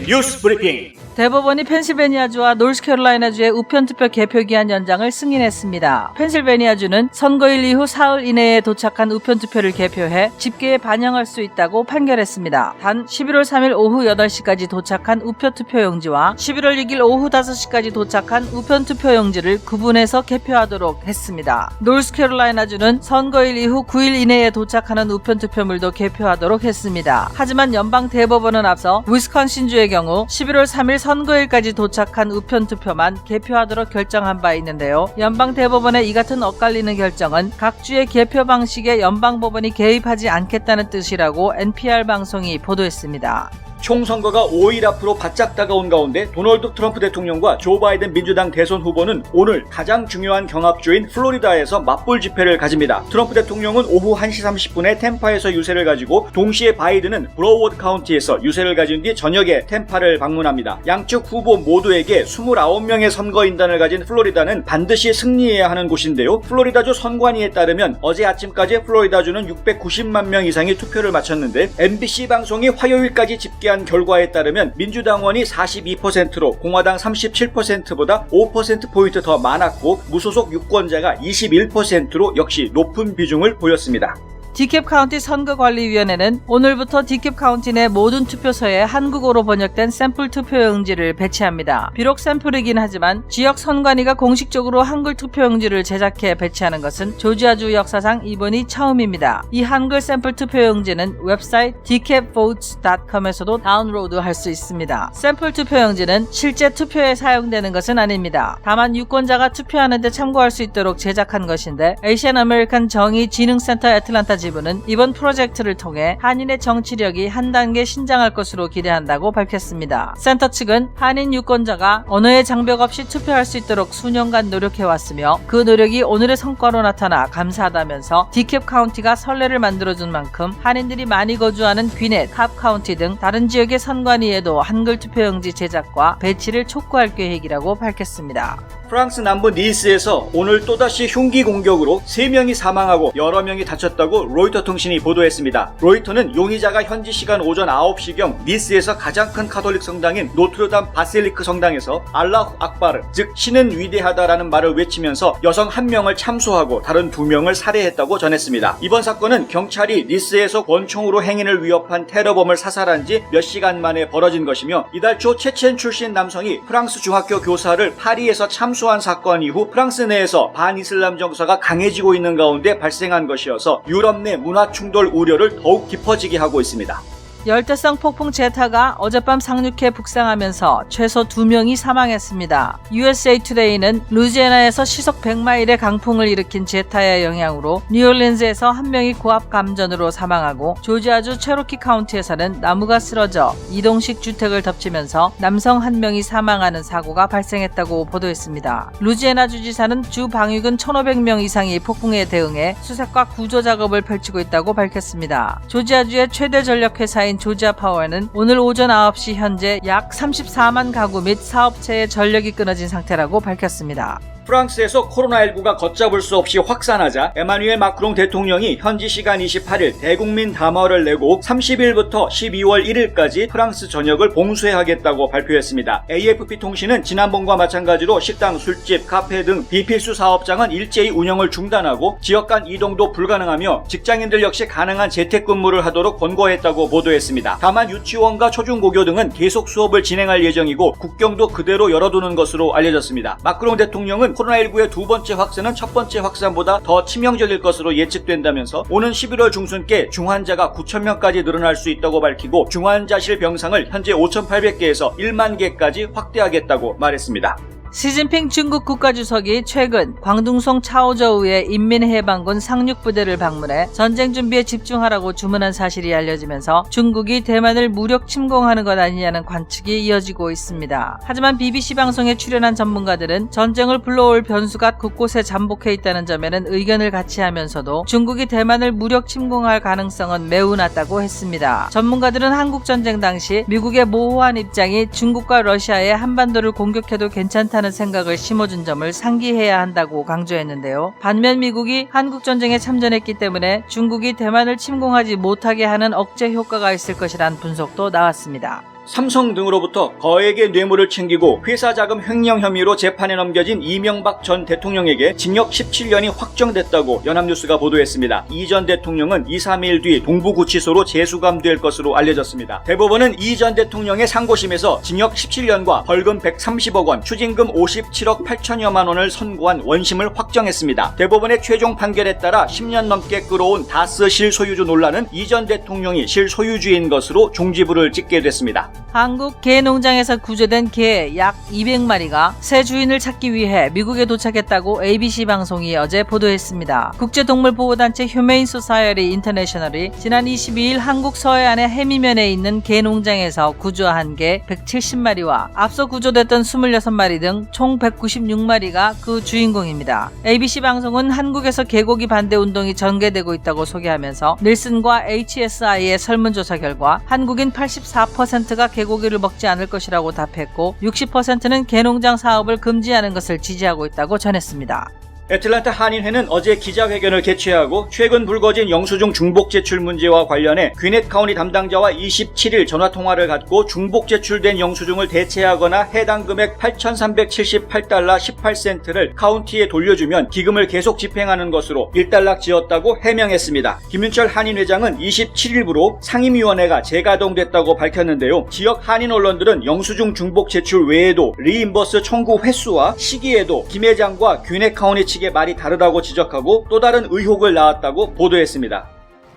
뉴스 브리핑. 대법원이 펜실베니아주와 노스캐롤라이나주의 우편투표 개표기한 연장을 승인했습니다. 펜실베니아주는 선거일 이후 사흘 이내에 도착한 우편투표를 개표해 집계에 반영할 수 있다고 판결했습니다. 단 11월 3일 오후 8시까지 도착한 우편투표용지와 11월 6일 오후 5시까지 도착한 우편투표용지를 구분해서 개표하도록 했습니다. 노스캐롤라이나주는 선거일 이후 9일 이내에 도착하는 우편투표물도 개표하도록 했습니다. 하지만 연방 대법원은 앞서 위스콘신주의 경우 11월 3일 선거일까지 도착한 우편투표만 개표하도록 결정한 바 있는데요. 연방 대법원의 이 같은 엇갈리는 결정은 각 주의 개표 방식에 연방법원이 개입하지 않겠다는 뜻이라고 NPR 방송이 보도했습니다. 총선거가 5일 앞으로 바짝 다가온 가운데 도널드 트럼프 대통령과 조 바이든 민주당 대선 후보는 오늘 가장 중요한 경합주인 플로리다에서 맞불 집회를 가집니다. 트럼프 대통령은 오후 1시 30분에 템파에서 유세를 가지고 동시에 바이든은 브로워드 카운티에서 유세를 가진 뒤 저녁에 템파를 방문합니다. 양측 후보 모두에게 29명의 선거인단을 가진 플로리다는 반드시 승리해야 하는 곳인데요. 플로리다주 선관위에 따르면 어제 아침까지 플로리다주는 690만 명 이상이 투표를 마쳤는데 MBC 방송이 화요일까지 집계 한 결과에 따르면 민주당원이 42%로 공화당 37%보다 5%포인트 더 많았고 무소속 유권자가 21%로 역시 높은 비중을 보였습니다. 디캡 카운티 선거관리위원회는 오늘부터 디캡 카운티 내 모든 투표소에 한국어로 번역된 샘플 투표용지를 배치합니다. 비록 샘플이긴 하지만 지역 선관위가 공식적으로 한글 투표용지를 제작해 배치하는 것은 조지아주 역사상 이번이 처음입니다. 이 한글 샘플 투표용지는 웹사이트 dcapvotes.com에서도 다운로드할 수 있습니다. 샘플 투표용지는 실제 투표에 사용되는 것은 아닙니다. 다만 유권자가 투표하는 데 참고할 수 있도록 제작한 것인데 에이시안 아메리칸 정의진흥센터 애틀란타 지부는 이번 프로젝트를 통해 한인의 정치력이 한 단계 신장할 것으로 기대한다고 밝혔습니다. 센터 측은 한인 유권자가 언어의 장벽 없이 투표할 수 있도록 수년간 노력해왔으며 그 노력이 오늘의 성과로 나타나 감사하다면서 디캡 카운티가 선례를 만들어준 만큼 한인들이 많이 거주하는 귀넷, 캅 카운티 등 다른 지역의 선관위에도 한글 투표용지 제작과 배치를 촉구할 계획이라고 밝혔습니다. 프랑스 남부 니스에서 오늘 또다시 흉기 공격으로 3명이 사망하고 여러 명이 다쳤다고 로이터 통신이 보도했습니다. 로이터는 용의자가 현지 시간 오전 9시경 니스에서 가장 큰 카톨릭 성당인 노트르담 바실리크 성당에서 알라후 악바르, 즉 신은 위대하다라는 말을 외치면서 여성 1명을 참수하고 다른 2명을 살해했다고 전했습니다. 이번 사건은 경찰이 니스에서 권총으로 행인을 위협한 테러범을 사살한 지 몇 시간 만에 벌어진 것이며 이달 초 체첸 출신 남성이 프랑스 중학교 교사를 파리에서 참수한 사건 이후 프랑스 내에서 반이슬람 정서가 강해지고 있는 가운데 발생한 것이어서 유럽 내 문화 충돌 우려를 더욱 깊어지게 하고 있습니다. 열대성 폭풍 제타가 어젯밤 상륙해 북상하면서 최소 2명이 사망했습니다. USA Today는 루이지애나에서 시속 100마일의 강풍을 일으킨 제타의 영향으로 뉴올리언즈에서 1명이 고압 감전으로 사망하고 조지아주 체로키 카운티에서는 나무가 쓰러져 이동식 주택을 덮치면서 남성 1명이 사망하는 사고가 발생했다고 보도했습니다. 루이지애나 주지사는 주 방위군 1,500명 이상이 폭풍에 대응해 수색과 구조 작업을 펼치고 있다고 밝혔습니다. 조지아주의 최대 전력회사인 조지아 파워는 오늘 오전 9시 현재 약 34만 가구 및 사업체의 전력이 끊어진 상태라고 밝혔습니다. 프랑스에서 코로나19가 걷잡을 수 없이 확산하자 에마뉘엘 마크롱 대통령이 현지 시간 28일 대국민 담화를 내고 30일부터 12월 1일까지 프랑스 전역을 봉쇄하겠다고 발표했습니다. AFP 통신은 지난번과 마찬가지로 식당, 술집, 카페 등 비필수 사업장은 일제히 운영을 중단하고 지역 간 이동도 불가능하며 직장인들 역시 가능한 재택근무를 하도록 권고했다고 보도했습니다. 다만 유치원과 초중고교 등은 계속 수업을 진행할 예정이고 국경도 그대로 열어두는 것으로 알려졌습니다. 마크롱 대통령은 코로나19의 두 번째 확산은 첫 번째 확산보다 더 치명적일 것으로 예측된다면서 오는 11월 중순께 중환자가 9,000명까지 늘어날 수 있다고 밝히고 중환자실 병상을 현재 5,800개에서 1만 개까지 확대하겠다고 말했습니다. 시진핑 중국 국가주석이 최근 광둥성 차오저우의 인민해방군 상륙부대를 방문해 전쟁 준비에 집중하라고 주문한 사실이 알려지면서 중국이 대만을 무력 침공하는 것 아니냐는 관측이 이어지고 있습니다. 하지만 BBC 방송에 출연한 전문가들은 전쟁을 불러올 변수가 곳곳에 잠복해 있다는 점에는 의견을 같이 하면서도 중국이 대만을 무력 침공할 가능성은 매우 낮다고 했습니다. 전문가들은 한국전쟁 당시 미국의 모호한 입장이 중국과 러시아의 한반도를 공격해도 괜찮다는 생각을 심어준 점을 상기해야 한다고 강조했는데요. 반면 미국이 한국전쟁에 참전했기 때문에 중국이 대만을 침공하지 못하게 하는 억제 효과가 있을 것이란 분석도 나왔습니다. 삼성 등으로부터 거액의 뇌물을 챙기고 회사 자금 횡령 혐의로 재판에 넘겨진 이명박 전 대통령에게 징역 17년이 확정됐다고 연합뉴스가 보도했습니다. 이 전 대통령은 2, 3일 뒤 동부구치소로 재수감될 것으로 알려졌습니다. 대법원은 이 전 대통령의 상고심에서 징역 17년과 벌금 130억 원, 추징금 57억 8천여만 원을 선고한 원심을 확정했습니다. 대법원의 최종 판결에 따라 10년 넘게 끌어온 다스 실소유주 논란은 이 전 대통령이 실소유주인 것으로 종지부를 찍게 됐습니다. 한국 개 농장에서 구조된 개 약 200마리가 새 주인을 찾기 위해 미국에 도착했다고 ABC 방송이 어제 보도했습니다. 국제동물보호단체 휴메인 소사이어티 인터내셔널이 지난 22일 한국 서해안의 해미면에 있는 개 농장에서 구조한 개 170마리와 앞서 구조됐던 26마리 등 총 196마리가 그 주인공입니다. ABC 방송은 한국에서 개고기 반대 운동이 전개되고 있다고 소개하면서 닐슨과 HSI의 설문조사 결과 한국인 84%가 개고기를 먹지 않을 것이라고 답했고 60%는 개농장 사업을 금지하는 것을 지지하고 있다고 전했습니다. 애틀랜타 한인회는 어제 기자회견을 개최하고 최근 불거진 영수증 중복 제출 문제와 관련해 귀넷 카운티 담당자와 27일 전화통화를 갖고 중복 제출된 영수증을 대체하거나 해당 금액 8,378달러 18센트를 카운티에 돌려주면 기금을 계속 집행하는 것으로 일단락 지었다고 해명했습니다. 김윤철 한인회장은 27일부로 상임위원회가 재가동됐다고 밝혔는데요. 지역 한인 언론들은 영수증 중복 제출 외에도 리임버스 청구 횟수와 시기에도 김 회장과 귀넷 카운티 측의 말이 다르다고 지적하고 또 다른 의혹을 낳았다고 보도했습니다.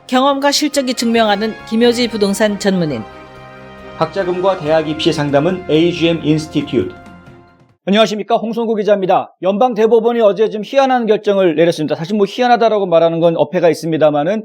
경험과 실적이 증명하는 김효지 부동산 전문인. 학자금과 대학 입시 상담은 AGM 인스티튜트. 안녕하십니까, 홍성구 기자입니다. 연방 대법원이 어제 좀 희한한 결정을 내렸습니다. 사실 뭐 희한하다라고 말하는 건 어폐가 있습니다만은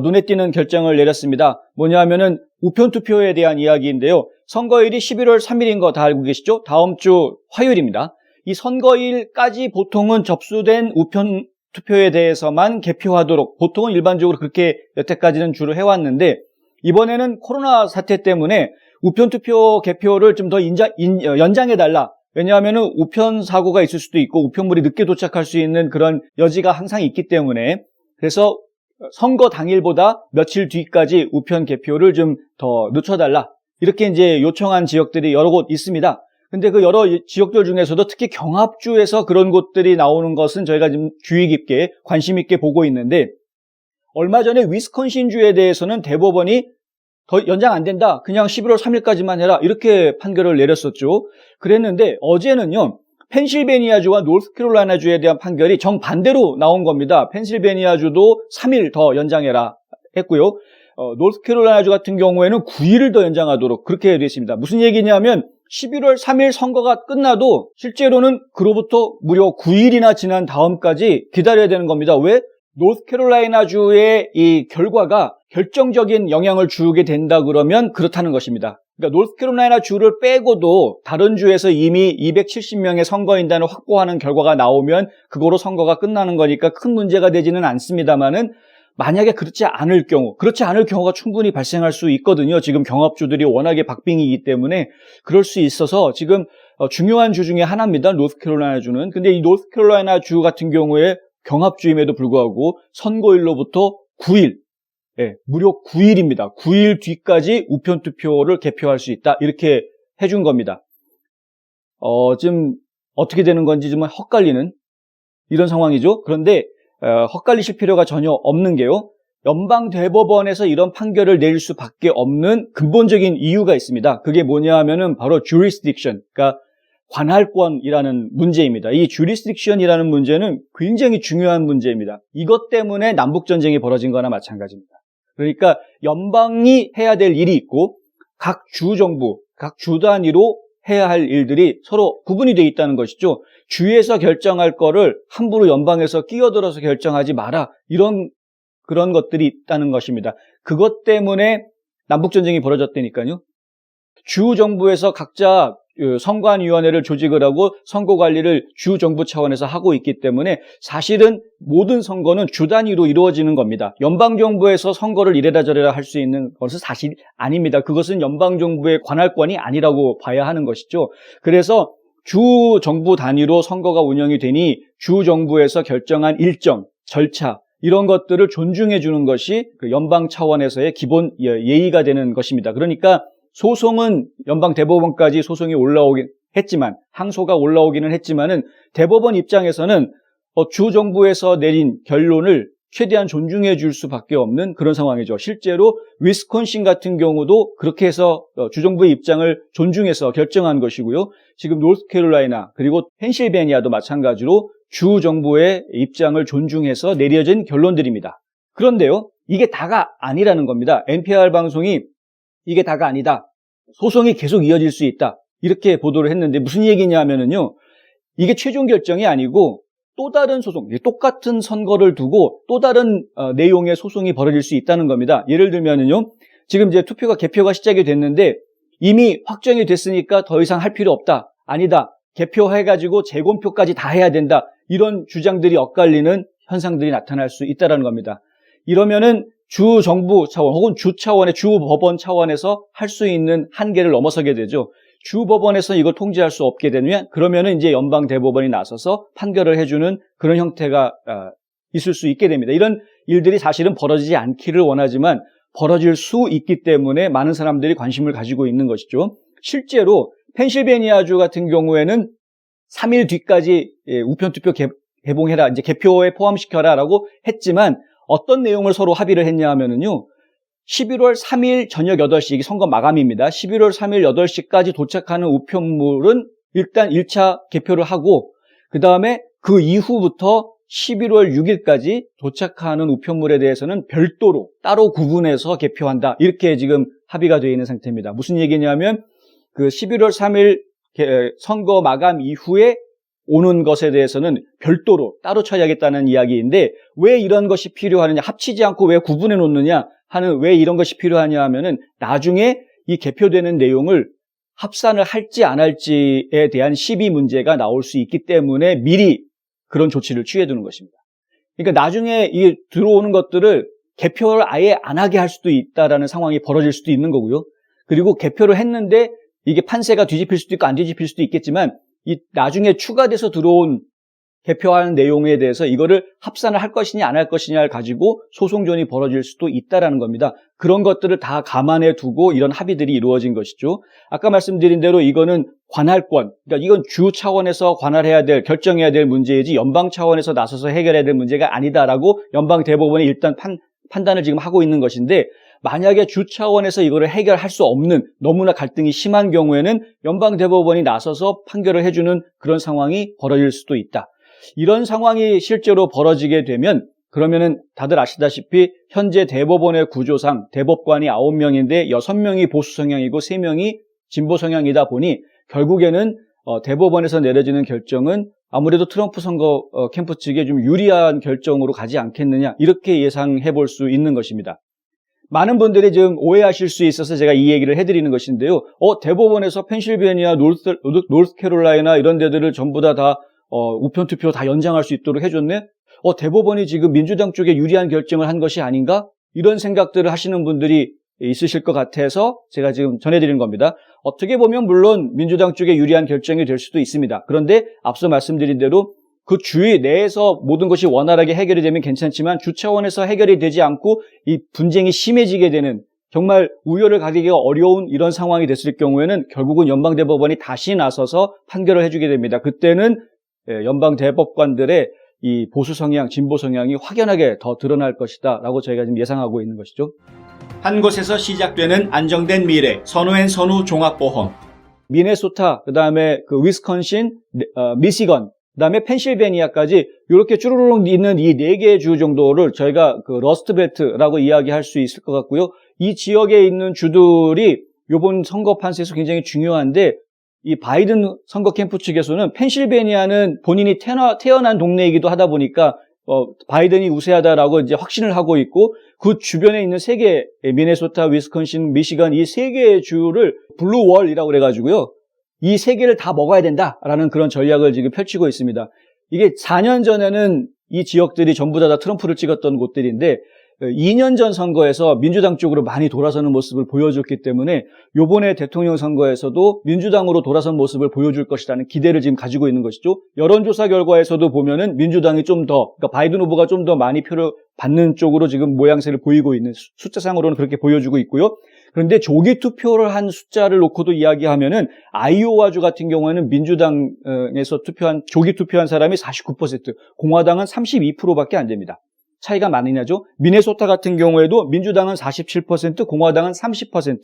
눈에 띄는 결정을 내렸습니다. 뭐냐면은 우편 투표에 대한 이야기인데요. 선거일이 11월 3일인 거 다 알고 계시죠? 다음 주 화요일입니다. 이 선거일까지 보통은 접수된 우편 투표에 대해서만 개표하도록 보통은 일반적으로 그렇게 여태까지는 주로 해왔는데 이번에는 코로나 사태 때문에 우편 투표 개표를 좀 더 연장해달라. 왜냐하면 우편 사고가 있을 수도 있고 우편물이 늦게 도착할 수 있는 그런 여지가 항상 있기 때문에 그래서 선거 당일보다 며칠 뒤까지 우편 개표를 좀 더 늦춰달라. 이렇게 이제 요청한 지역들이 여러 곳 있습니다. 근데 그 여러 지역들 중에서도 특히 경합주에서 그런 곳들이 나오는 것은 저희가 좀 주의 깊게 관심 있게 보고 있는데 얼마 전에 위스콘신주에 대해서는 대법원이 더 연장 안 된다. 그냥 11월 3일까지만 해라. 이렇게 판결을 내렸었죠. 그랬는데 어제는요. 펜실베니아주와 노스캐롤라이나주에 대한 판결이 정반대로 나온 겁니다. 펜실베니아주도 3일 더 연장해라 했고요. 노스캐롤라이나주 같은 경우에는 9일을 더 연장하도록 그렇게 되어 있습니다. 무슨 얘기냐면 11월 3일 선거가 끝나도 실제로는 그로부터 무려 9일이나 지난 다음까지 기다려야 되는 겁니다. 왜? 노스캐롤라이나주의 이 결과가 결정적인 영향을 주게 된다 그러면 그렇다는 것입니다. 그러니까 노스캐롤라이나 주를 빼고도 다른 주에서 이미 270명의 선거인단을 확보하는 결과가 나오면 그거로 선거가 끝나는 거니까 큰 문제가 되지는 않습니다만은 만약에 그렇지 않을 경우가 충분히 발생할 수 있거든요. 지금 경합주들이 워낙에 박빙이기 때문에 그럴 수 있어서 지금 중요한 주 중에 하나입니다. 노스캐롤라이나 주는. 근데 이 노스캐롤라이나 주 같은 경우에 경합주임에도 불구하고 선거일로부터 9일, 무려 9일입니다. 9일 뒤까지 우편투표를 개표할 수 있다. 이렇게 해준 겁니다. 지금 어떻게 되는 건지 좀 헛갈리는 이런 상황이죠. 그런데 헛갈리실 필요가 전혀 없는 게요. 연방대법원에서 이런 판결을 내릴 수밖에 없는 근본적인 이유가 있습니다. 그게 뭐냐 하면은 바로 jurisdiction, 그러니까 관할권이라는 문제입니다. 이 jurisdiction이라는 문제는 굉장히 중요한 문제입니다. 이것 때문에 남북전쟁이 벌어진 거나 마찬가지입니다. 그러니까 연방이 해야 될 일이 있고 각 주정부, 각 주 단위로 해야 할 일들이 서로 구분이 되어 있다는 것이죠. 주에서 결정할 거를 함부로 연방에서 끼어들어서 결정하지 마라. 그런 것들이 있다는 것입니다. 그것 때문에 남북전쟁이 벌어졌다니까요. 주 정부에서 각자 선관위원회를 조직을 하고 선거 관리를 주 정부 차원에서 하고 있기 때문에 사실은 모든 선거는 주 단위로 이루어지는 겁니다. 연방정부에서 선거를 이래라 저래라 할 수 있는 것은 사실 아닙니다. 그것은 연방정부의 관할권이 아니라고 봐야 하는 것이죠. 그래서 주 정부 단위로 선거가 운영이 되니 주 정부에서 결정한 일정, 절차 이런 것들을 존중해 주는 것이 그 연방 차원에서의 기본 예의가 되는 것입니다. 그러니까 소송은 연방 대법원까지 소송이 올라오긴 했지만, 항소가 올라오기는 했지만은 대법원 입장에서는 주 정부에서 내린 결론을 최대한 존중해 줄 수밖에 없는 그런 상황이죠. 실제로 위스콘신 같은 경우도 그렇게 해서 주정부의 입장을 존중해서 결정한 것이고요. 지금 노스캐롤라이나 그리고 펜실베니아도 마찬가지로 주 정부의 입장을 존중해서 내려진 결론들입니다. 그런데요, 이게 다가 아니라는 겁니다. NPR 방송이 이게 다가 아니다, 소송이 계속 이어질 수 있다, 이렇게 보도를 했는데 무슨 얘기냐면요, 이게 최종 결정이 아니고 또 다른 소송, 똑같은 선거를 두고 또 다른 내용의 소송이 벌어질 수 있다는 겁니다. 예를 들면요, 지금 이제 개표가 시작이 됐는데 이미 확정이 됐으니까 더 이상 할 필요 없다, 아니다, 개표해가지고 재검표까지 다 해야 된다, 이런 주장들이 엇갈리는 현상들이 나타날 수 있다는 겁니다. 이러면은 주 정부 차원 혹은 주 차원의 주 법원 차원에서 할 수 있는 한계를 넘어서게 되죠. 주 법원에서 이걸 통제할 수 없게 되면 그러면은 이제 연방 대법원이 나서서 판결을 해주는 그런 형태가 있을 수 있게 됩니다. 이런 일들이 사실은 벌어지지 않기를 원하지만 벌어질 수 있기 때문에 많은 사람들이 관심을 가지고 있는 것이죠. 실제로 펜실베니아주 같은 경우에는 3일 뒤까지 우편투표 개봉해라, 이제 개표에 포함시켜라라고 했지만 어떤 내용을 서로 합의를 했냐 하면은요, 11월 3일 저녁 8시, 이게 선거 마감입니다. 11월 3일 8시까지 도착하는 우편물은 일단 1차 개표를 하고, 그 다음에 그 이후부터 11월 6일까지 도착하는 우편물에 대해서는 별도로 따로 구분해서 개표한다, 이렇게 지금 합의가 되어 있는 상태입니다. 무슨 얘기냐면 그 11월 3일 선거 마감 이후에 오는 것에 대해서는 별도로 따로 처리하겠다는 이야기인데, 왜 이런 것이 필요하느냐, 합치지 않고 왜 구분해 놓느냐 하는, 왜 이런 것이 필요하냐 하면은 나중에 이 개표되는 내용을 합산을 할지 안 할지에 대한 시비 문제가 나올 수 있기 때문에 미리 그런 조치를 취해두는 것입니다. 그러니까 나중에 이 들어오는 것들을 개표를 아예 안 하게 할 수도 있다라는 상황이 벌어질 수도 있는 거고요. 그리고 개표를 했는데 이게 판세가 뒤집힐 수도 있고 안 뒤집힐 수도 있겠지만, 이 나중에 추가돼서 들어온 개표하는 내용에 대해서 이거를 합산을 할 것이냐 안 할 것이냐를 가지고 소송전이 벌어질 수도 있다라는 겁니다. 그런 것들을 다 감안해 두고 이런 합의들이 이루어진 것이죠. 아까 말씀드린 대로 이거는 관할권, 그러니까 이건 주 차원에서 관할해야 될, 결정해야 될 문제이지 연방 차원에서 나서서 해결해야 될 문제가 아니다라고 연방 대법원이 일단 판단을 지금 하고 있는 것인데, 만약에 주 차원에서 이거를 해결할 수 없는, 너무나 갈등이 심한 경우에는 연방 대법원이 나서서 판결을 해주는 그런 상황이 벌어질 수도 있다. 이런 상황이 실제로 벌어지게 되면, 그러면은 다들 아시다시피 현재 대법원의 구조상 대법관이 9명인데 6명이 보수 성향이고 3명이 진보 성향이다 보니 결국에는 대법원에서 내려지는 결정은 아무래도 트럼프 선거 캠프 측에 좀 유리한 결정으로 가지 않겠느냐, 이렇게 예상해 볼 수 있는 것입니다. 많은 분들이 지금 오해하실 수 있어서 제가 이 얘기를 해드리는 것인데요. 대법원에서 펜실베니아, 노스캐롤라이나 이런 데들을 전부 다 우편투표 다 연장할 수 있도록 해줬네? 대법원이 지금 민주당 쪽에 유리한 결정을 한 것이 아닌가? 이런 생각들을 하시는 분들이 있으실 것 같아서 제가 지금 전해드리는 겁니다. 어떻게 보면 물론 민주당 쪽에 유리한 결정이 될 수도 있습니다. 그런데 앞서 말씀드린 대로 그 주의 내에서 모든 것이 원활하게 해결이 되면 괜찮지만 주 차원에서 해결이 되지 않고 이 분쟁이 심해지게 되는, 정말 우열을 가리기가 어려운 이런 상황이 됐을 경우에는 결국은 연방대법원이 다시 나서서 판결을 해주게 됩니다. 그때는 연방대법관들의 이 보수 성향, 진보 성향이 확연하게 더 드러날 것이다 라고 저희가 지금 예상하고 있는 것이죠. 한 곳에서 시작되는 안정된 미래, 선우앤 선우 종합보험. 미네소타, 그 다음에 그 위스콘신, 미시건, 그 다음에 펜실베니아까지 이렇게 쭈루룩 있는 이 4개의 주 정도를 저희가 그 러스트벨트라고 이야기할 수 있을 것 같고요. 이 지역에 있는 주들이 이번 선거 판세에서 굉장히 중요한데, 이 바이든 선거 캠프 측에서는 펜실베니아는 본인이 태어난 동네이기도 하다 보니까 바이든이 우세하다라고 이제 확신을 하고 있고, 그 주변에 있는 3개, 미네소타, 위스콘신, 미시건, 이 3개의 주를 블루월이라고 그래가지고요, 이 3개를 다 먹어야 된다라는 그런 전략을 지금 펼치고 있습니다. 이게 4년 전에는 이 지역들이 전부 다 트럼프를 찍었던 곳들인데, 2년 전 선거에서 민주당 쪽으로 많이 돌아서는 모습을 보여줬기 때문에 이번에 대통령 선거에서도 민주당으로 돌아선 모습을 보여줄 것이라는 기대를 지금 가지고 있는 것이죠. 여론조사 결과에서도 보면은 민주당이 좀 더, 그러니까 바이든 후보가 좀 더 많이 표를 받는 쪽으로 지금 모양새를 보이고 있는, 숫자상으로는 그렇게 보여주고 있고요. 그런데 조기 투표를 한 숫자를 놓고도 이야기하면은 아이오와주 같은 경우에는 민주당에서 조기 투표한 사람이 49%, 공화당은 32%밖에 안 됩니다. 차이가 많이 나죠. 미네소타 같은 경우에도 민주당은 47%, 공화당은 30%.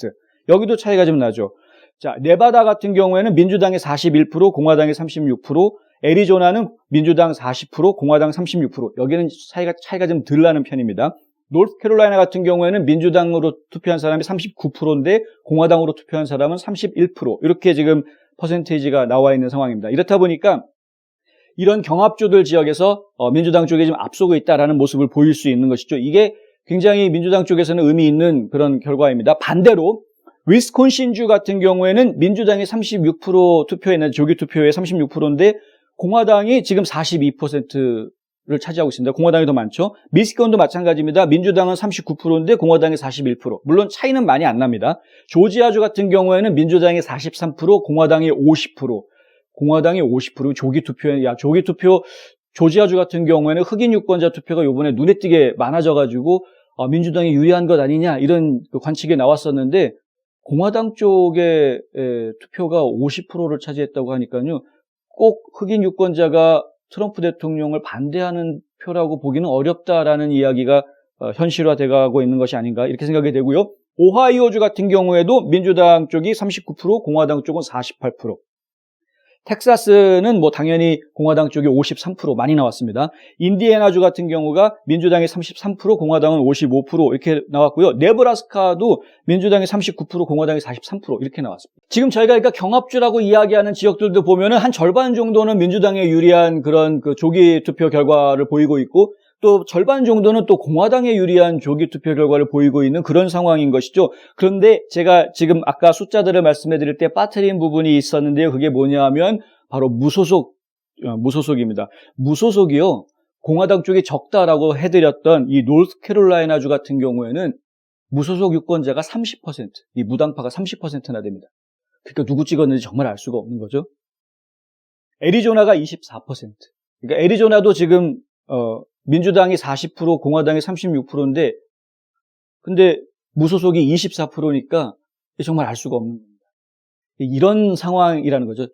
여기도 차이가 좀 나죠. 자, 네바다 같은 경우에는 민주당이 41%, 공화당이 36%, 애리조나는 민주당 40%, 공화당 36%. 여기는 차이가 좀 덜 나는 편입니다. 노스캐롤라이나 같은 경우에는 민주당으로 투표한 사람이 39%인데 공화당으로 투표한 사람은 31%. 이렇게 지금 퍼센테이지가 나와 있는 상황입니다. 이렇다 보니까 이런 경합주들 지역에서 민주당 쪽이 좀 앞서고 있다라는 모습을 보일 수 있는 것이죠. 이게 굉장히 민주당 쪽에서는 의미 있는 그런 결과입니다. 반대로 위스콘신주 같은 경우에는 민주당이 36% 투표했는데 조기 투표에 36%인데 공화당이 지금 42%를 차지하고 있습니다. 공화당이 더 많죠. 미시건도 마찬가지입니다. 민주당은 39%인데 공화당이 41%. 물론 차이는 많이 안 납니다. 조지아주 같은 경우에는 민주당이 43%, 공화당이 50%. 공화당이 50% 조기 투표, 조지아주 같은 경우에는 흑인 유권자 투표가 이번에 눈에 띄게 많아져가지고 민주당이 유리한 것 아니냐 이런 관측이 나왔었는데 공화당 쪽의 투표가 50%를 차지했다고 하니까요. 꼭 흑인 유권자가 트럼프 대통령을 반대하는 표라고 보기는 어렵다라는 이야기가 현실화돼가고 있는 것이 아닌가 이렇게 생각이 되고요. 오하이오주 같은 경우에도 민주당 쪽이 39%, 공화당 쪽은 48%. 텍사스는 뭐 당연히 공화당 쪽이 53% 많이 나왔습니다. 인디애나주 같은 경우가 민주당이 33%, 공화당은 55% 이렇게 나왔고요. 네브라스카도 민주당이 39%, 공화당이 43% 이렇게 나왔습니다. 지금 저희가 그러니까 경합주라고 이야기하는 지역들도 보면은 한 절반 정도는 민주당에 유리한 그런 그 조기 투표 결과를 보이고 있고 또 절반 정도는 또 공화당에 유리한 조기 투표 결과를 보이고 있는 그런 상황인 것이죠. 그런데 제가 지금 아까 숫자들을 말씀해 드릴 때 빠뜨린 부분이 있었는데요. 그게 뭐냐면 바로 무소속입니다. 무소속이요. 공화당 쪽이 적다라고 해드렸던 이 노스캐롤라이나주 같은 경우에는 무소속 유권자가 30%, 이 무당파가 30%나 됩니다. 그러니까 누구 찍었는지 정말 알 수가 없는 거죠. 애리조나가 24%. 그러니까 애리조나도 지금 민주당이 40%, 공화당이 36%인데 근데 무소속이 24%니까 정말 알 수가 없는 겁니다. 이런 상황이라는 거죠.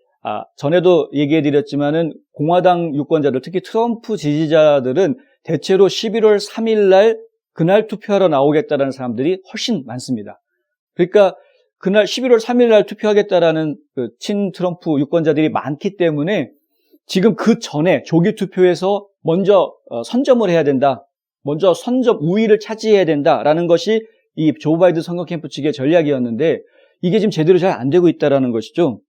전에도 얘기해드렸지만은 공화당 유권자들, 특히 트럼프 지지자들은 대체로 11월 3일 날 그날 투표하러 나오겠다라는 사람들이 훨씬 많습니다. 그러니까 그날 11월 3일 날 투표하겠다라는 그 친 트럼프 유권자들이 많기 때문에 지금 그 전에 조기 투표에서 먼저 선점을 해야 된다. 먼저 선점 우위를 차지해야 된다라는 것이 이 조 바이든 선거 캠프 측의 전략이었는데 이게 지금 제대로 잘 안 되고 있다라는 것이죠.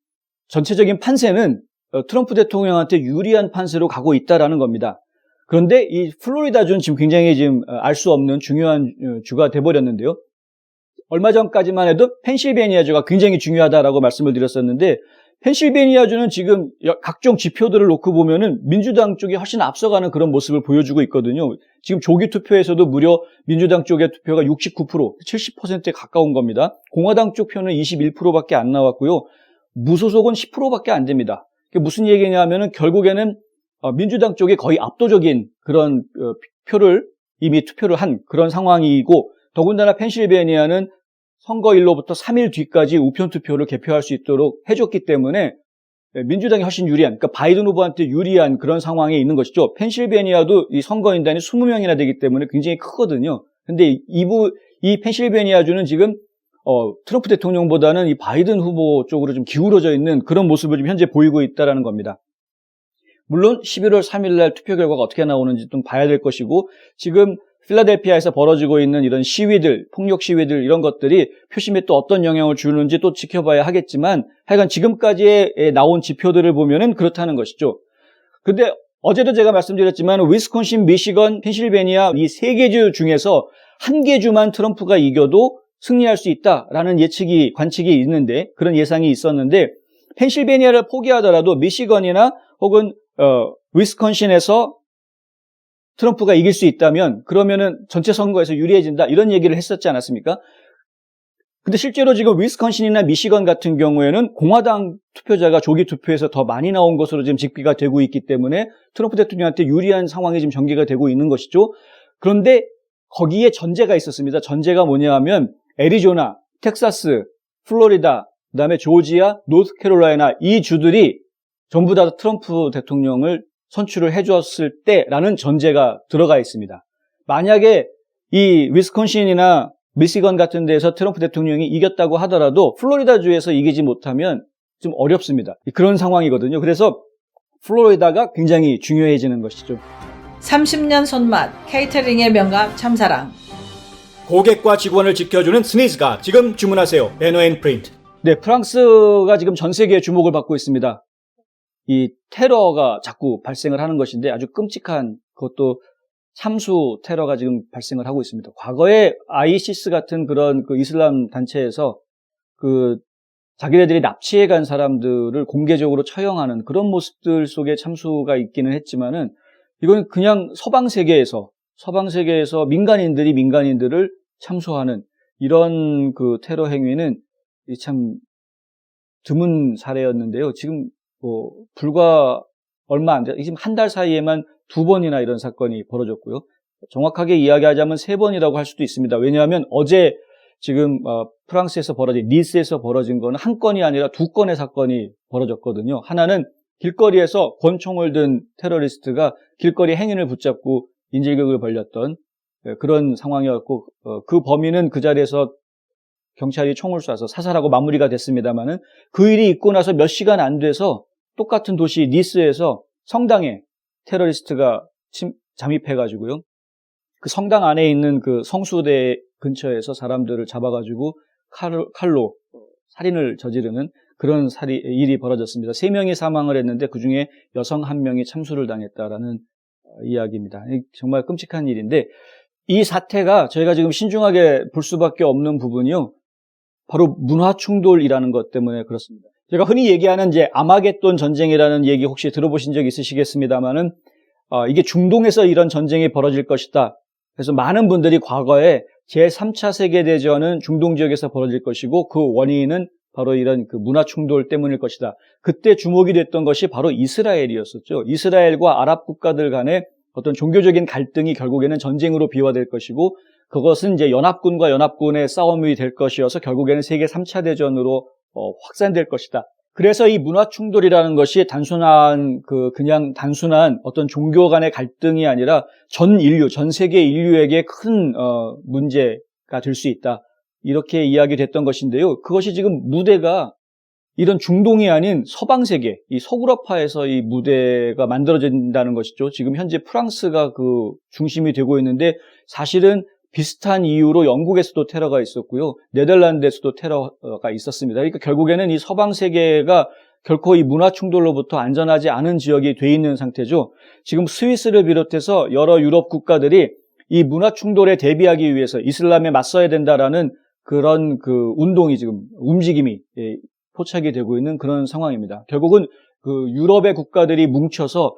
전체적인 판세는 트럼프 대통령한테 유리한 판세로 가고 있다라는 겁니다. 그런데 이 플로리다주는 지금 굉장히 지금 알 수 없는 중요한 주가 돼버렸는데요. 얼마 전까지만 해도 펜실베니아주가 굉장히 중요하다라고 말씀을 드렸었는데 펜실베니아주는 지금 각종 지표들을 놓고 보면은 민주당 쪽이 훨씬 앞서가는 그런 모습을 보여주고 있거든요. 지금 조기 투표에서도 무려 민주당 쪽의 투표가 69%, 70%에 가까운 겁니다. 공화당 쪽 표는 21%밖에 안 나왔고요. 무소속은 10%밖에 안 됩니다. 그게 무슨 얘기냐면은 결국에는 민주당 쪽이 거의 압도적인 그런 표를 이미 투표를 한 그런 상황이고 더군다나 펜실베니아는 선거일로부터 3일 뒤까지 우편 투표를 개표할 수 있도록 해줬기 때문에 민주당이 훨씬 유리한, 그러니까 바이든 후보한테 유리한 그런 상황에 있는 것이죠. 펜실베니아도 이 선거인단이 20명이나 되기 때문에 굉장히 크거든요. 근데 이 펜실베니아주는 지금 트럼프 대통령보다는 이 바이든 후보 쪽으로 좀 기울어져 있는 그런 모습을 지금 현재 보이고 있다는 겁니다. 물론 11월 3일 날 투표 결과가 어떻게 나오는지 좀 봐야 될 것이고 지금 필라델피아에서 벌어지고 있는 이런 시위들, 폭력 시위들 이런 것들이 표심에 또 어떤 영향을 주는지 또 지켜봐야 하겠지만 하여간 지금까지 나온 지표들을 보면은 그렇다는 것이죠. 근데 어제도 제가 말씀드렸지만 위스콘신, 미시건, 펜실베니아 이 세 개 주 중에서 한 개 주만 트럼프가 이겨도 승리할 수 있다라는 관측이 있는데 그런 예상이 있었는데 펜실베니아를 포기하더라도 미시건이나 혹은 위스콘신에서 트럼프가 이길 수 있다면 그러면은 전체 선거에서 유리해진다 이런 얘기를 했었지 않았습니까? 근데 실제로 지금 위스콘신이나 미시건 같은 경우에는 공화당 투표자가 조기 투표에서 더 많이 나온 것으로 지금 집계가 되고 있기 때문에 트럼프 대통령한테 유리한 상황이 지금 전개가 되고 있는 것이죠. 그런데 거기에 전제가 있었습니다. 전제가 뭐냐 하면 애리조나, 텍사스, 플로리다, 그다음에 조지아, 노스캐롤라이나 이 주들이 전부 다 트럼프 대통령을 선출을 해주었을 때라는 전제가 들어가 있습니다. 만약에 이 위스콘신이나 미시건 같은 데에서 트럼프 대통령이 이겼다고 하더라도 플로리다주에서 이기지 못하면 좀 어렵습니다. 그런 상황이거든요. 그래서 플로리다가 굉장히 중요해지는 것이죠. 30년 손맛, 케이터링의 명가 참사랑. 고객과 직원을 지켜주는 스니즈가 지금 주문하세요. 베노앤프린트. 네, 프랑스가 지금 전 세계에 주목을 받고 있습니다. 이 테러가 자꾸 발생을 하는 것인데 아주 끔찍한 그것도 참수 테러가 지금 발생을 하고 있습니다. 과거에 아이시스 같은 그런 그 이슬람 단체에서 그 자기네들이 납치해 간 사람들을 공개적으로 처형하는 그런 모습들 속에 참수가 있기는 했지만은 이건 그냥 서방 세계에서 민간인들이 민간인들을 참수하는 이런 그 테러 행위는 참 드문 사례였는데요. 지금 불과 얼마 안 돼, 지금 한 달 사이에만 2번이나 이런 사건이 벌어졌고요. 정확하게 이야기하자면 3번이라고 할 수도 있습니다. 왜냐하면 어제 지금 프랑스에서 벌어진, 니스에서 벌어진 거는 한 건이 아니라 2건의 사건이 벌어졌거든요. 하나는 길거리에서 권총을 든 테러리스트가 길거리 행인을 붙잡고 인질극을 벌였던 그런 상황이었고, 그 범인은 그 자리에서 경찰이 총을 쏴서 사살하고 마무리가 됐습니다만은 그 일이 있고 나서 몇 시간 안 돼서 똑같은 도시 니스에서 성당에 테러리스트가 잠입해가지고요. 그 성당 안에 있는 그 성수대 근처에서 사람들을 잡아가지고 칼로 살인을 저지르는 그런 일이 벌어졌습니다. 3명이 사망을 했는데 그중에 여성 1명이 참수를 당했다라는 이야기입니다. 정말 끔찍한 일인데 이 사태가 저희가 지금 신중하게 볼 수밖에 없는 부분이요. 바로 문화 충돌이라는 것 때문에 그렇습니다. 제가 흔히 얘기하는 이제 아마겟돈 전쟁이라는 얘기 혹시 들어보신 적 있으시겠습니다만은 이게 중동에서 이런 전쟁이 벌어질 것이다. 그래서 많은 분들이 과거에 제3차 세계대전은 중동 지역에서 벌어질 것이고 그 원인은 바로 이런 그 문화 충돌 때문일 것이다. 그때 주목이 됐던 것이 바로 이스라엘이었었죠. 이스라엘과 아랍 국가들 간의 어떤 종교적인 갈등이 결국에는 전쟁으로 비화될 것이고 그것은 이제 연합군과 연합군의 싸움이 될 것이어서 결국에는 세계 3차 대전으로 확산될 것이다. 그래서 이 문화 충돌이라는 것이 그냥 단순한 어떤 종교 간의 갈등이 아니라 전 세계 인류에게 큰 문제가 될 수 있다. 이렇게 이야기됐던 것인데요. 그것이 지금 무대가 이런 중동이 아닌 서방 세계, 이 서구럽파에서 이 무대가 만들어진다는 것이죠. 지금 현재 프랑스가 그 중심이 되고 있는데 사실은 비슷한 이유로 영국에서도 테러가 있었고요. 네덜란드에서도 테러가 있었습니다. 그러니까 결국에는 이 서방 세계가 결코 이 문화 충돌로부터 안전하지 않은 지역이 돼 있는 상태죠. 지금 스위스를 비롯해서 여러 유럽 국가들이 이 문화 충돌에 대비하기 위해서 이슬람에 맞서야 된다라는 그런 그 운동이 지금 움직임이 포착이 되고 있는 그런 상황입니다. 결국은 그 유럽의 국가들이 뭉쳐서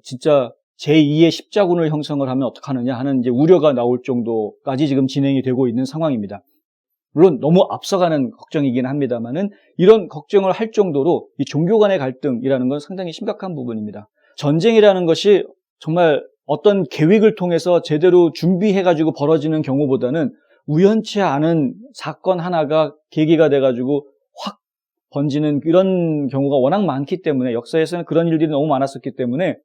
진짜 제2의 십자군을 형성을 하면 어떡하느냐 하는 이제 우려가 나올 정도까지 지금 진행이 되고 있는 상황입니다. 물론 너무 앞서가는 걱정이긴 합니다만은 이런 걱정을 할 정도로 이 종교 간의 갈등이라는 건 상당히 심각한 부분입니다. 전쟁이라는 것이 정말 어떤 계획을 통해서 제대로 준비해가지고 벌어지는 경우보다는 우연치 않은 사건 하나가 계기가 돼가지고 확 번지는 이런 경우가 워낙 많기 때문에 역사에서는 그런 일들이 너무 많았었기 때문에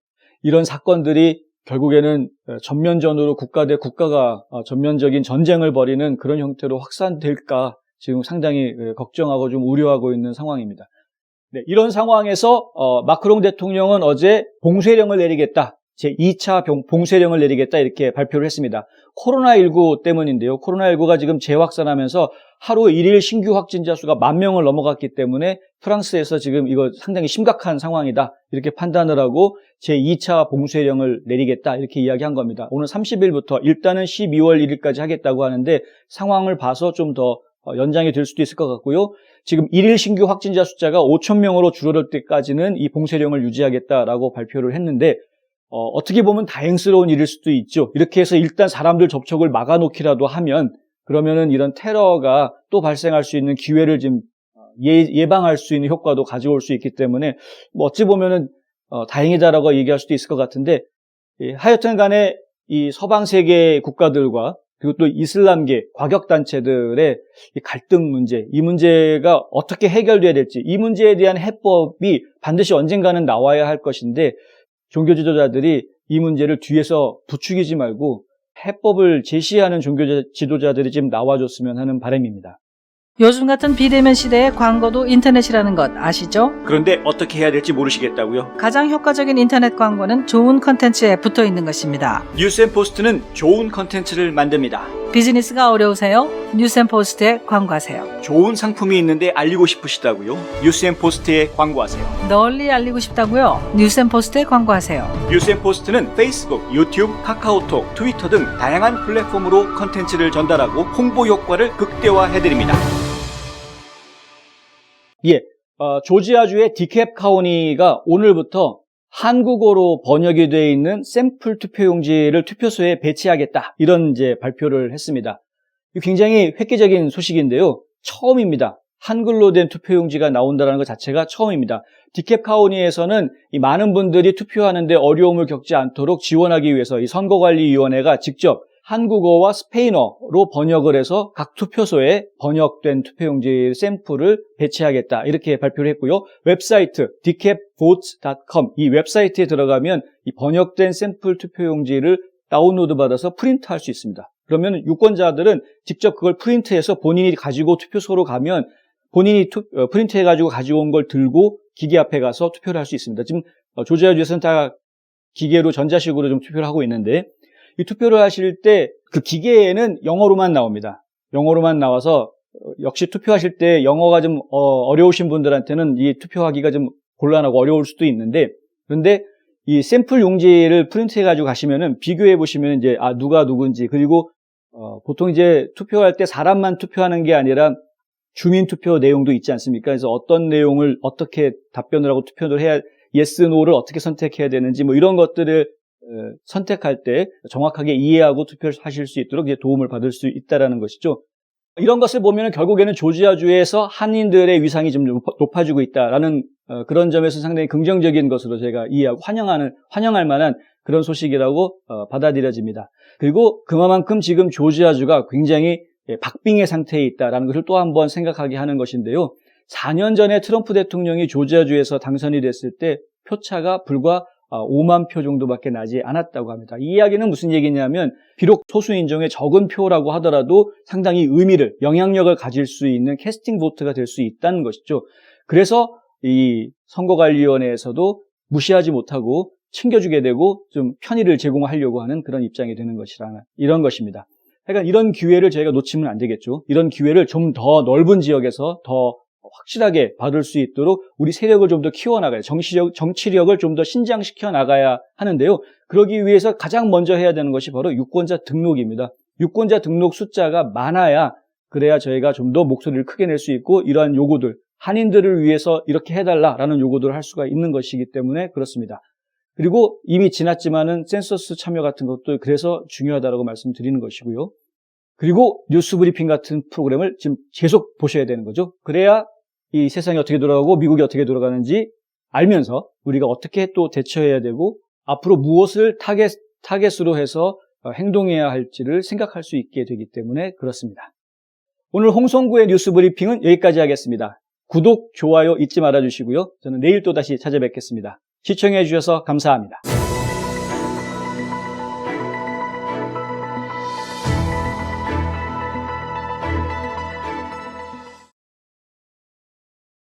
이런 사건들이 결국에는 전면전으로 국가 대 국가가 전면적인 전쟁을 벌이는 그런 형태로 확산될까 지금 상당히 걱정하고 좀 우려하고 있는 상황입니다. 네, 이런 상황에서 마크롱 대통령은 어제 봉쇄령을 내리겠다. 제2차 봉쇄령을 내리겠다 이렇게 발표를 했습니다. 코로나19 때문인데요. 코로나19가 지금 재확산하면서 하루 1일 신규 확진자 수가 10,000명을 넘어갔기 때문에 프랑스에서 지금 이거 상당히 심각한 상황이다 이렇게 판단을 하고 제2차 봉쇄령을 내리겠다 이렇게 이야기한 겁니다. 오늘 30일부터 일단은 12월 1일까지 하겠다고 하는데 상황을 봐서 좀 더 연장이 될 수도 있을 것 같고요. 지금 1일 신규 확진자 숫자가 5,000명으로 줄어들 때까지는 이 봉쇄령을 유지하겠다라고 발표를 했는데 어떻게 보면 다행스러운 일일 수도 있죠. 이렇게 해서 일단 사람들 접촉을 막아놓기라도 하면 그러면은 이런 테러가 또 발생할 수 있는 기회를 좀 예방할 수 있는 효과도 가져올 수 있기 때문에 뭐 어찌 보면은 다행이다라고 얘기할 수도 있을 것 같은데, 하여튼 간에 이 서방 세계 국가들과 그리고 또 이슬람계 과격단체들의 이 갈등 문제, 이 문제가 어떻게 해결돼야 될지, 이 문제에 대한 해법이 반드시 언젠가는 나와야 할 것인데, 종교 지도자들이 이 문제를 뒤에서 부추기지 말고 해법을 제시하는 종교 지도자들이 지금 나와줬으면 하는 바람입니다. 요즘 같은 비대면 시대에 광고도 인터넷이라는 것 아시죠? 그런데 어떻게 해야 될지 모르시겠다고요? 가장 효과적인 인터넷 광고는 좋은 컨텐츠에 붙어 있는 것입니다. 뉴스앤포스트는 좋은 컨텐츠를 만듭니다. 비즈니스가 어려우세요? 뉴스앤포스트에 광고하세요. 좋은 상품이 있는데 알리고 싶으시다고요? 뉴스앤포스트에 광고하세요. 널리 알리고 싶다고요? 뉴스앤포스트에 광고하세요. 뉴스앤포스트는 페이스북, 유튜브, 카카오톡, 트위터 등 다양한 플랫폼으로 컨텐츠를 전달하고 홍보 효과를 극대화해드립니다. 조지아주의 디캡 카운티가 오늘부터 한국어로 번역이 되어 있는 샘플 투표용지를 투표소에 배치하겠다, 이런 이제 발표를 했습니다. 굉장히 획기적인 소식인데요. 처음입니다. 한글로 된 투표용지가 나온다는 것 자체가 처음입니다. 디캡 카운티에서는 이 많은 분들이 투표하는데 어려움을 겪지 않도록 지원하기 위해서 이 선거관리위원회가 직접 한국어와 스페인어로 번역을 해서 각 투표소에 번역된 투표용지 샘플을 배치하겠다, 이렇게 발표를 했고요. 웹사이트 dcapvotes.com, 이 웹사이트에 들어가면 이 번역된 샘플 투표용지를 다운로드 받아서 프린트할 수 있습니다. 그러면 유권자들은 직접 그걸 프린트해서 본인이 가지고 투표소로 가면 본인이 프린트해가지고 가지고 온 걸 들고 기계 앞에 가서 투표를 할 수 있습니다. 지금 조지아주에서는 다 기계로 전자식으로 좀 투표를 하고 있는데, 이 투표를 하실 때 그 기계에는 영어로만 나옵니다. 영어로만 나와서 역시 투표하실 때 영어가 좀 어려우신 분들한테는 이 투표하기가 좀 곤란하고 어려울 수도 있는데, 그런데 이 샘플 용지를 프린트해 가지고 가시면은 비교해 보시면 이제 누가 누군지, 그리고 보통 이제 투표할 때 사람만 투표하는 게 아니라 주민 투표 내용도 있지 않습니까? 그래서 어떤 내용을 어떻게 답변을 하고 투표를 해야, yes, no를 어떻게 선택해야 되는지 뭐 이런 것들을 선택할 때 정확하게 이해하고 투표를 하실 수 있도록 도움을 받을 수 있다는 것이죠. 이런 것을 보면 결국에는 조지아주에서 한인들의 위상이 좀 높아지고 있다라는 그런 점에서 상당히 긍정적인 것으로 제가 이해하고 환영할 만한 그런 소식이라고 받아들여집니다. 그리고 그만큼 지금 조지아주가 굉장히 박빙의 상태에 있다라는 것을 또 한 번 생각하게 하는 것인데요. 4년 전에 트럼프 대통령이 조지아주에서 당선이 됐을 때 표차가 불과 5만 표 정도밖에 나지 않았다고 합니다. 이 이야기는 무슨 얘기냐면, 비록 소수인종의 적은 표라고 하더라도 상당히 의미를, 영향력을 가질 수 있는 캐스팅 보트가 될 수 있다는 것이죠. 그래서 이 선거관리위원회에서도 무시하지 못하고 챙겨주게 되고 좀 편의를 제공하려고 하는 그런 입장이 되는 것이라, 이런 것입니다. 그러니까 이런 기회를 저희가 놓치면 안 되겠죠. 이런 기회를 좀 더 넓은 지역에서 더 확실하게 받을 수 있도록 우리 세력을 좀 더 키워나가야, 정치력을 좀 더 신장시켜 나가야 하는데요. 그러기 위해서 가장 먼저 해야 되는 것이 바로 유권자 등록입니다. 유권자 등록 숫자가 많아야, 그래야 저희가 좀 더 목소리를 크게 낼 수 있고, 이러한 요구들, 한인들을 위해서 이렇게 해달라라는 요구들을 할 수가 있는 것이기 때문에 그렇습니다. 그리고 이미 지났지만은 센서스 참여 같은 것도 그래서 중요하다고 말씀드리는 것이고요. 그리고 뉴스 브리핑 같은 프로그램을 지금 계속 보셔야 되는 거죠. 그래야 이 세상이 어떻게 돌아가고 미국이 어떻게 돌아가는지 알면서 우리가 어떻게 또 대처해야 되고 앞으로 무엇을 타겟으로 해서 행동해야 할지를 생각할 수 있게 되기 때문에 그렇습니다. 오늘 홍성구의 뉴스 브리핑은 여기까지 하겠습니다. 구독, 좋아요 잊지 말아주시고요. 저는 내일 또 다시 찾아뵙겠습니다. 시청해 주셔서 감사합니다.